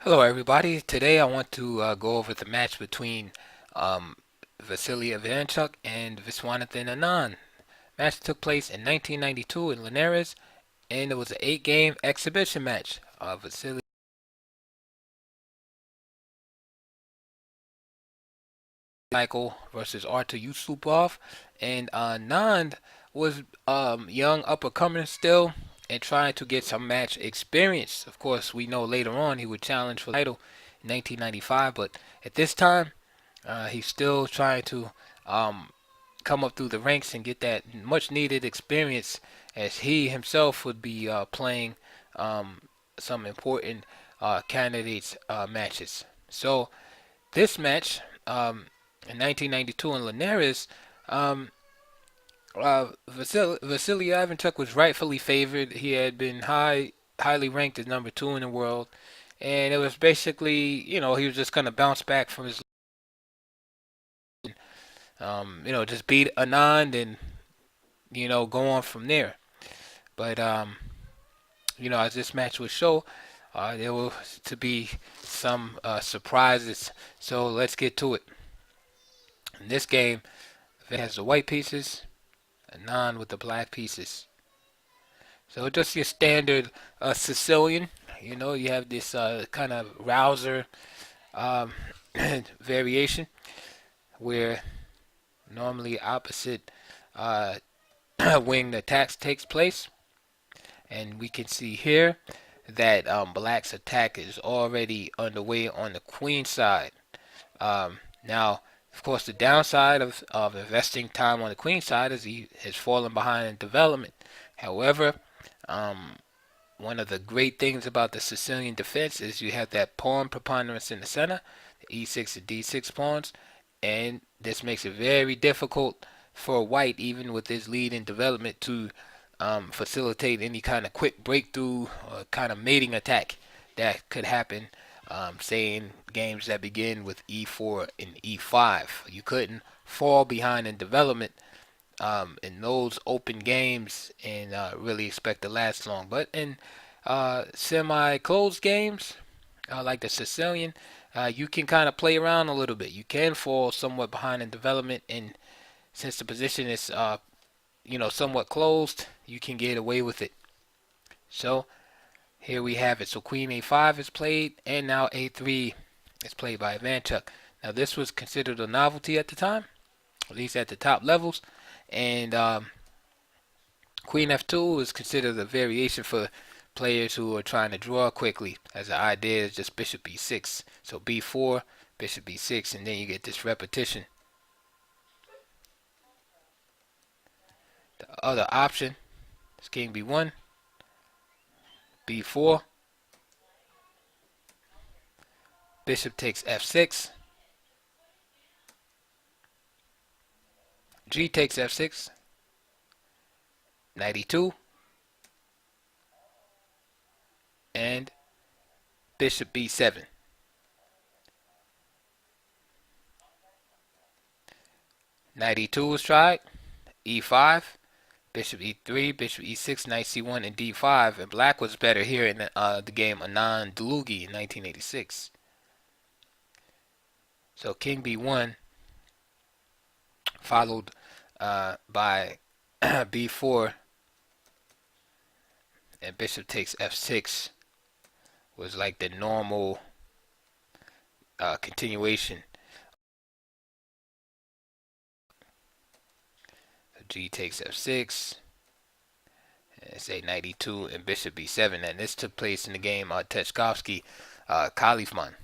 Hello, everybody. Today I want to go over the match between um, Vasily Ivanchuk and Viswanathan Anand. Match took place in 1992 in Linares, and it was an eight-game exhibition match. Vasily Michael versus Artur Yusupov, and Anand was young up-and-comer still and trying to get some match experience. Of course, we know later on he would challenge for the title in 1995, but at this time, he's still trying to um, come up through the ranks and get that much needed experience as he himself would be playing um, some important candidates matches. So this match in 1992 in Linares, um, Vasily Ivanchuk was rightfully favored. He had been highly ranked as number two in the world, and it was basically, he was just going to bounce back from his just beat Anand and go on from there. But as this match would show, there will to be some surprises. So let's get to it. In this game, it has the white pieces, Anand with the black pieces. So just your standard Sicilian. You have this kind of rouser um, variation where normally opposite uh, wing attacks takes place. And we can see here that Black's attack is already underway on the queen side. Now, of course, the downside of investing time on the queen side is he has fallen behind in development. However, um, one of the great things about the Sicilian defense is you have that pawn preponderance in the center, the e6 and d6 pawns, and this makes it very difficult for white, even with his lead in development, to facilitate any kind of quick breakthrough or kind of mating attack that could happen, say in games that begin with e4 and e5. You couldn't fall behind in development in those open games and really expect to last long. But in semi-closed games, like the Sicilian, you can kind of play around a little bit. You can fall somewhat behind in development, and since the position is somewhat closed, you can get away with it. So here we have it. So Queen A5 is played, and now A3 is played by Ivanchuk. Now this was considered a novelty at the time, at least at the top levels, and Queen F2 is considered a variation for players who are trying to draw quickly, as the idea is just Bishop B6. So B4, Bishop B6, and then you get this repetition. The other option is King B1, B4, Bishop takes F6, G takes F6, Knight E2, and Bishop B7. Knight E2 was tried, E5, Bishop E3, Bishop E6, Knight C1, and D5. And Black was better here in the game Anand Dlugi in 1986. So King B1 followed by B4, and Bishop takes F6 was like the normal continuation. So G takes F6, and say Knight E2 and Bishop B7, and this took place in the game Techkovsky Kalifman.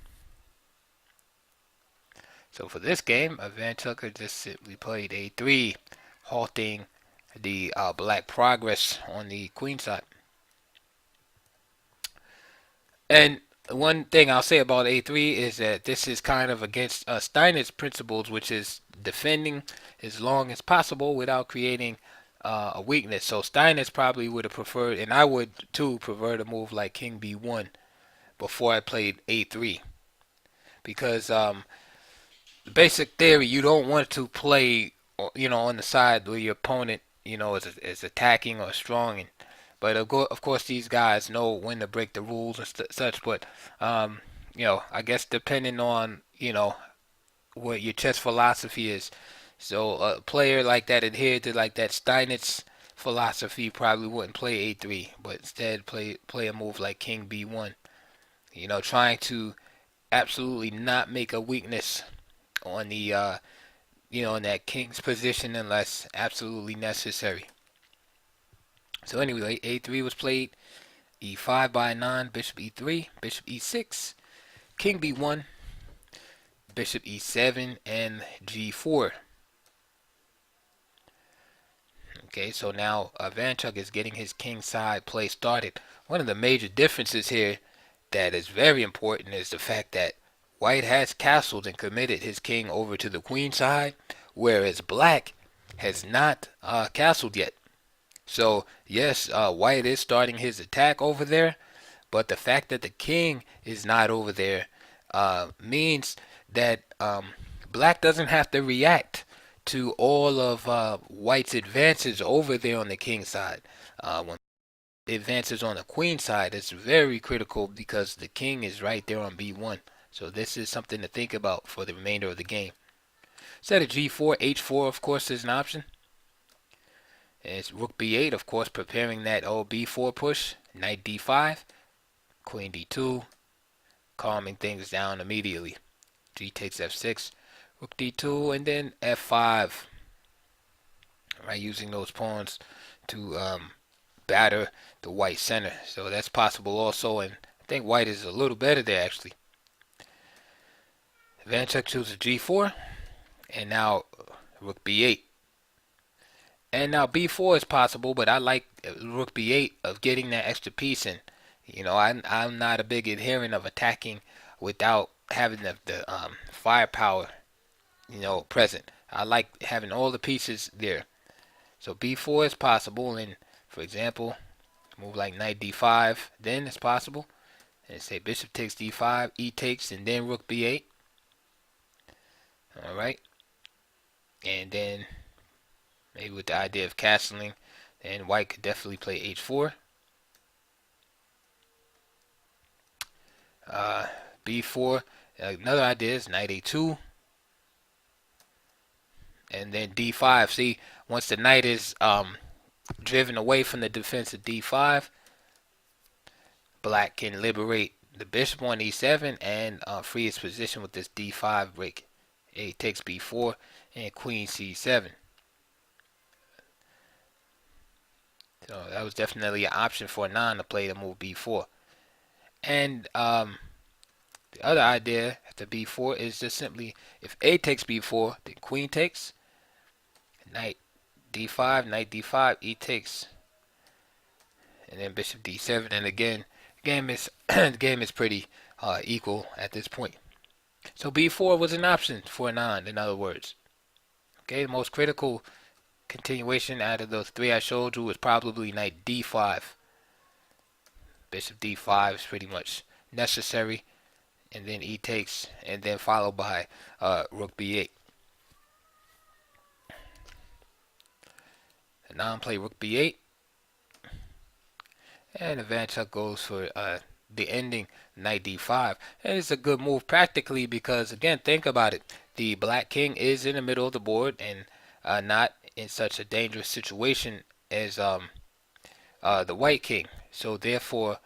So for this game, Ivanchuk just simply played A3, halting the black progress on the queen side. And one thing I'll say about A3 is that this is kind of against Steiner's principles, which is defending as long as possible without creating a weakness. So Steiner's probably would have preferred, and I would too, prefer to move like King B1 before I played A3. Because the basic theory, you don't want to play, on the side where your opponent, is attacking or strong. But of course, these guys know when to break the rules and such. But I guess depending on, what your chess philosophy is. So a player like that adhered to like that Steinitz philosophy probably wouldn't play a3, but instead play a move like king b1. Trying to absolutely not make a weakness on the in that king's position unless absolutely necessary. So anyway, a3 was played, e5 by Anand, bishop e3, bishop e6, king b1, bishop e7, and g4. Okay, so now Ivanchuk is getting his king side play started. One of the major differences here that is very important is the fact that White has castled and committed his king over to the queen side, whereas Black has not castled yet. So yes, White is starting his attack over there, but the fact that the king is not over there means that Black doesn't have to react to all of White's advances over there on the king side. When advances on the queen side, it's very critical because the king is right there on b1. So this is something to think about for the remainder of the game. Instead of g4, h4 of course is an option. And it's rook b8, of course, preparing that old b4 push. Knight d5, queen d2, calming things down immediately. G takes f6, rook d2, and then f5. Right, using those pawns to batter the white center. So that's possible also, and I think white is a little better there actually. Ivanchuk chooses g4, and now rook b8. And now b4 is possible, but I like rook b8 of getting that extra piece in. I'm not a big adherent of attacking without having the firepower, present. I like having all the pieces there. So b4 is possible, and for example, move like knight d5, then it's possible. And say bishop takes d5, e takes, and then rook b8. All right, and then maybe with the idea of castling, then white could definitely play h4. B4. Another idea is knight a2, and then d5. See, once the knight is driven away from the defense of d5, Black can liberate the bishop on e7 and free its position with this d5 break. A takes b4 and queen c7. So that was definitely an option for Anand to play the move b4. And the other idea after b4 is just simply if a takes b4, then queen takes, knight d5, e takes, and then bishop d7. And again, the game is pretty equal at this point. So b4 was an option for Anand, in other words. Okay, the most critical continuation out of those three I showed you was probably knight d5. Bishop d5 is pretty much necessary, and then e takes, and then followed by rook b8. Anand play rook b8, and Ivanchuk goes for the ending knight d5. And it's a good move practically because, again, think about it. The black king is in the middle of the board and not in such a dangerous situation as the white king. So therefore,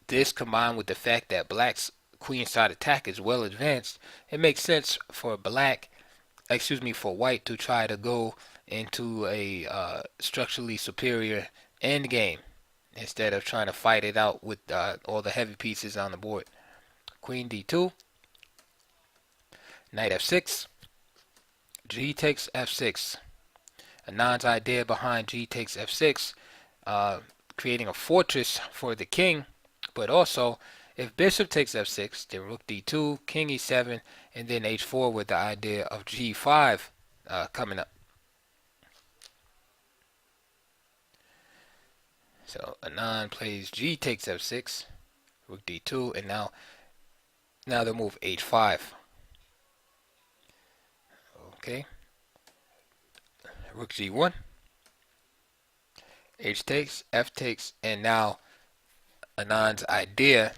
this combined with the fact that black's queenside attack is well advanced, it makes sense for for white to try to go into a structurally superior end game instead of trying to fight it out with all the heavy pieces on the board. Queen d2, knight f6, g takes f6. Anand's idea behind g takes f6, creating a fortress for the king, but also if bishop takes f6, then rook d2, king e7, and then h4 with the idea of g5 coming up. So Anand plays g takes f6, rook d2, and now they'll move h5. Okay, rook g1, h takes, f takes, and now Anand's idea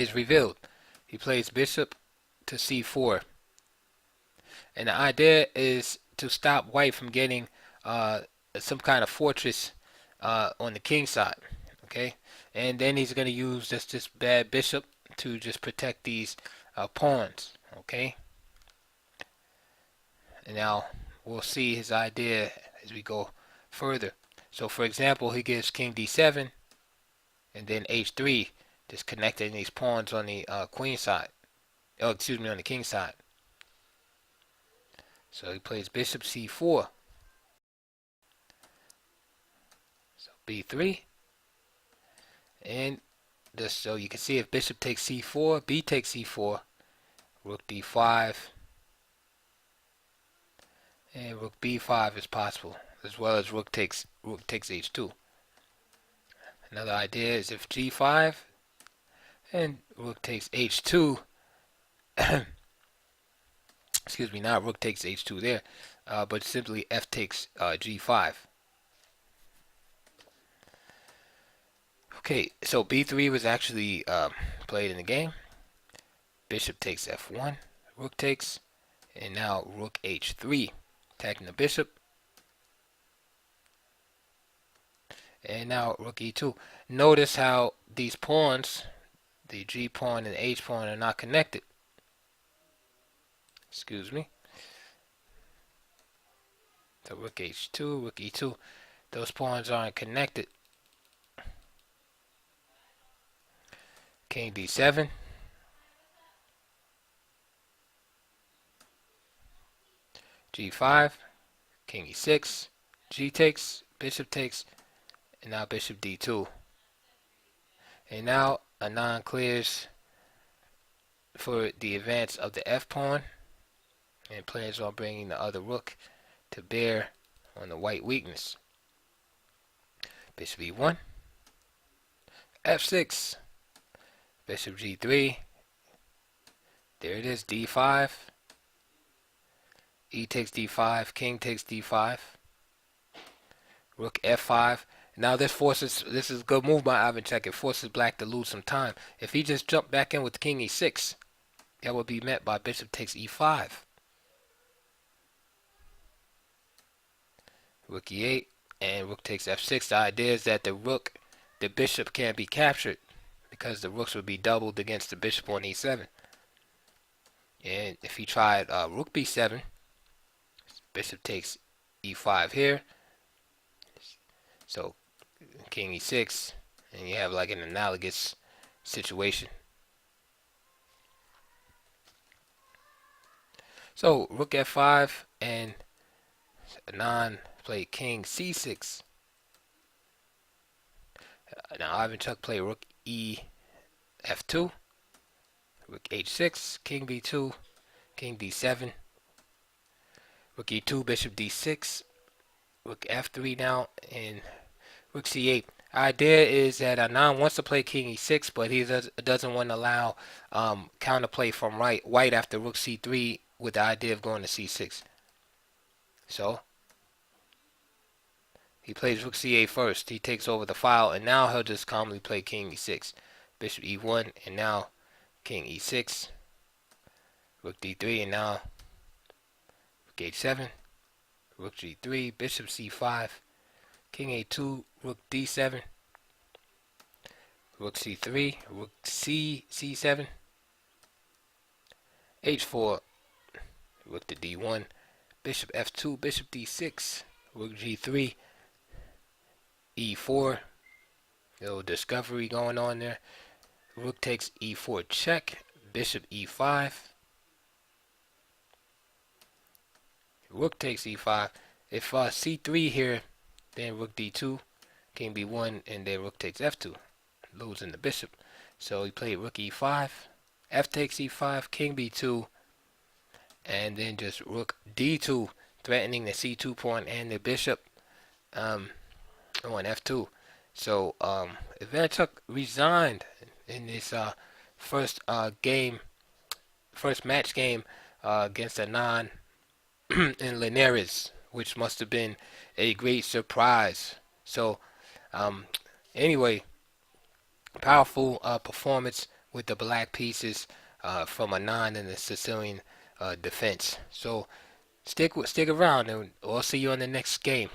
is revealed. He plays bishop to c4, and the idea is to stop white from getting some kind of fortress on the king side. Okay, and then he's going to use this bad bishop to just protect these pawns. Okay, and now we'll see his idea as we go further. So, for example, he gives king d7 and then h3, just connecting these pawns on the queen side. Oh, excuse me, on the king side. So he plays bishop c4. So b3, and just so you can see, if bishop takes c4, b takes c4, rook d5, and rook b5 is possible, as well as rook takes h2. Another idea is if g5 and rook takes h2, excuse me, not rook takes h2 there, but simply f takes g5. Okay, so b3 was actually played in the game. Bishop takes f1, rook takes, and now rook h3, attacking the bishop. And now rook e2. Notice how these pawns, the g pawn and the h pawn, are not connected. Excuse me. So rook h2, rook e2. Those pawns aren't connected. King d7. g5. King e6. G takes. Bishop takes. And now bishop d2. And now Anand clears for the advance of the f pawn and plans on bringing the other rook to bear on the white weakness. Bishop e1, f6, bishop g3, there it is, d5, e takes d5, king takes d5, rook f5. Now this is a good move by Ivanchuk. It forces black to lose some time. If he just jumped back in with king e6, that would be met by bishop takes e5. Rook e8 and rook takes f6. The idea is that the bishop can't be captured because the rooks would be doubled against the bishop on e7. And if he tried rook b7, bishop takes e5 here. So king e6, and you have like an analogous situation. So rook f5, and Anand played king c6. Now Ivanchuk played rook e f2, rook h6, king b2, king d7, rook e2, bishop d6, rook f3 now, and rook c8. Idea is that Anand wants to play king e6, but he doesn't want to allow counterplay from white after rook c3 with the idea of going to c6. So he plays rook c8 first. He takes over the file, and now he'll just calmly play king e6, bishop e1, and now king e6, rook d3, and now rook h7, rook g3, bishop c5, king a2, rook d7, rook c3, rook c7, h4, rook to d1, bishop f2, bishop d6, rook g3, e4, little discovery going on there. Rook takes e4 check, bishop e5, rook takes e5. If c3 here, then rook d2, king b1, and then rook takes f2, losing the bishop. So he played rook e5, f takes e5, king b2, and then just rook d2, threatening the c2 pawn and the bishop on f2. So Ivanchuk resigned in this first match game against Anand in Linares, which must have been a great surprise. So anyway, powerful performance with the black pieces from Anand and the Sicilian defense. So stick around, and we'll see you on the next game.